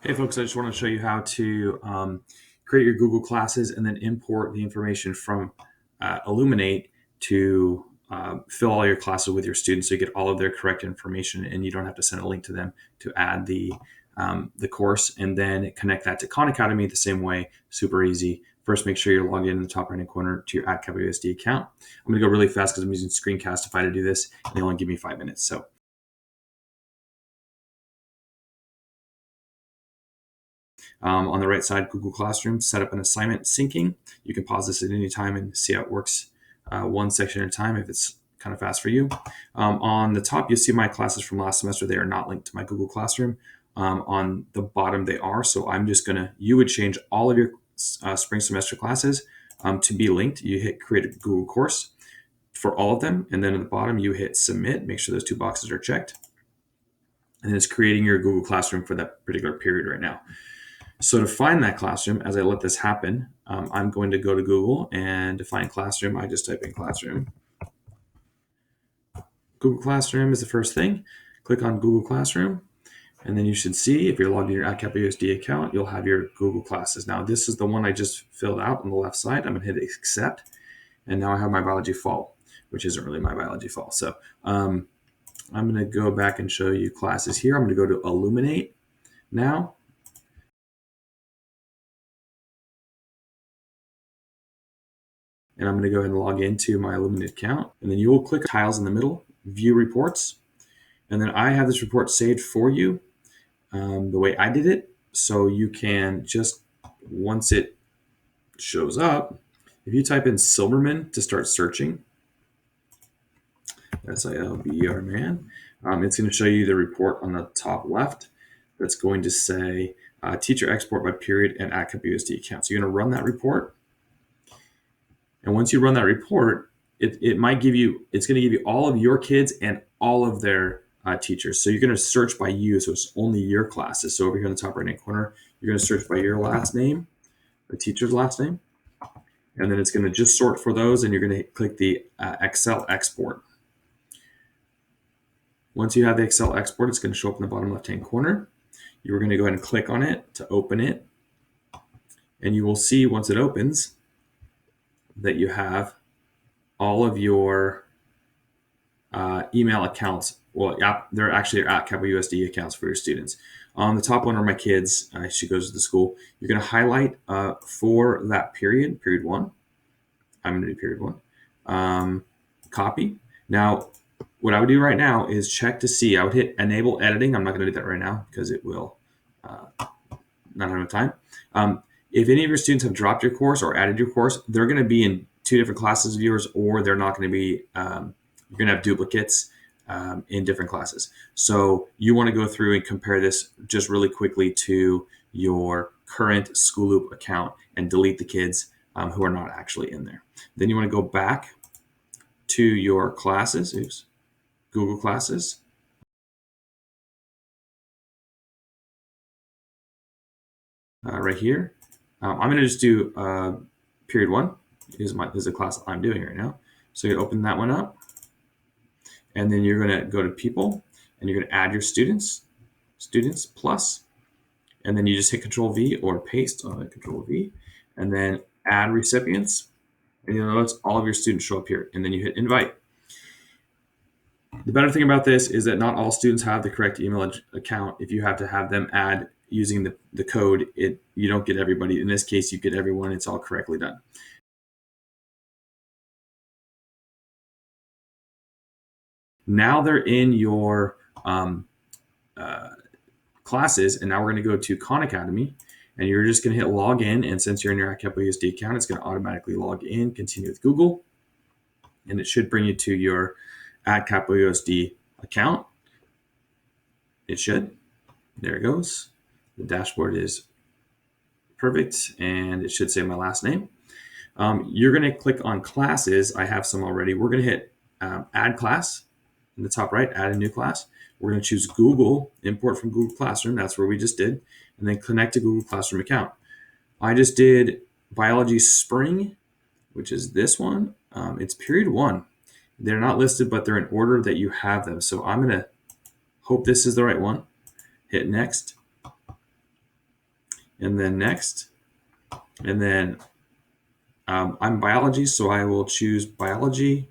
Hey folks, I just want to show you how to create your Google Classes and then import the information from Illuminate to fill all your classes with your students so you get all of their correct information and you don't have to send a link to them to add the course, and then connect that to Khan Academy the same way. Super easy. First, make sure you're logged in the top right hand corner to your @CUSD account. I'm going to go really fast because I'm using Screencastify to do this, and they only give me 5 minutes. So on the right side, Google Classroom, set up an assignment syncing. You can pause this at any time and see how it works one section at a time if it's kind of fast for you. On the top, you'll see my classes from last semester. They are not linked to my Google Classroom. On the bottom, they are. So I'm just going to, you would change all of your spring semester classes to be linked. You hit create a Google course for all of them. And then at the bottom, you hit submit. Make sure those two boxes are checked. And it's creating your Google Classroom for that particular period right now. So to find that classroom, as I let this happen, I'm going to go to Google, and to find classroom, I just type in classroom. Google Classroom is the first thing. Click on Google Classroom, and then you should see, if you're logged in your @CUSD account, you'll have your Google Classes. Now, this is the one I just filled out on the left side. I'm going to hit accept, and now I have my biology fall, which isn't really my biology fall. So I'm going to go back and show you classes here. I'm going to go to Illuminate now. And I'm going to go ahead and log into my Illuminate account. And then you will click tiles in the middle, view reports. And then I have this report saved for you the way I did it. So you can just, once it shows up, if you type in Silberman to start searching, SILBER man, it's going to show you the report on the top left that's going to say teacher export by period and @CUSD account. So you're going to run that report. And once you run that report, it might give you, it's going to give you all of your kids and all of their teachers. So you're going to search by you. So it's only your classes. So over here in the top right hand corner, you're going to search by your last name, the teacher's last name. And then it's going to just sort for those. And you're going to click the Excel export. Once you have the Excel export, it's going to show up in the bottom left hand corner. You're going to go ahead and click on it to open it. And you will see once it opens that you have all of your email accounts. Well, they're actually @CUSD accounts for your students. On the top one are my kids. She goes to the school. You're going to highlight for that period, period 1. I'm going to do period 1. Copy. Now, what I would do right now is check to see. I would hit enable editing. I'm not going to do that right now because it will not have enough time. If any of your students have dropped your course or added your course, they're going to be in 2 different classes of yours, or they're not going to be, you're going to have duplicates in different classes. So you want to go through and compare this just really quickly to your current School Loop account and delete the kids who are not actually in there. Then you want to go back to your classes, Google Classes. Right here. I'm going to just do period 1 is a class I'm doing right now. So you open that one up, and then you're going to go to people, and you're going to add your students plus, and then you just hit Control V or paste on Control V, and then add recipients, and you'll notice all of your students show up here, and then you hit invite. The better thing about this is that not all students have the correct email account. If you have to have them add using the code, you don't get everybody. In this case, you get everyone. It's all correctly done. Now they're in your classes, and now we're going to go to Khan Academy, and you're just going to hit log in. And since you're in your @CUSD account, it's going to automatically log in, continue with Google, and it should bring you to your @CUSD account. It should. There it goes. The dashboard is perfect, and it should say my last name. You're going to click on classes. I have some already. We're going to hit add class in the top right, add a new class. We're going to choose Google, import from Google Classroom. That's where we just did. And then connect to Google Classroom account. I just did Biology Spring, which is this one. It's period 1. They're not listed, but they're in order that you have them. So I'm going to hope this is the right one. Hit next. and then next. And then I'm biology, so I will choose biology.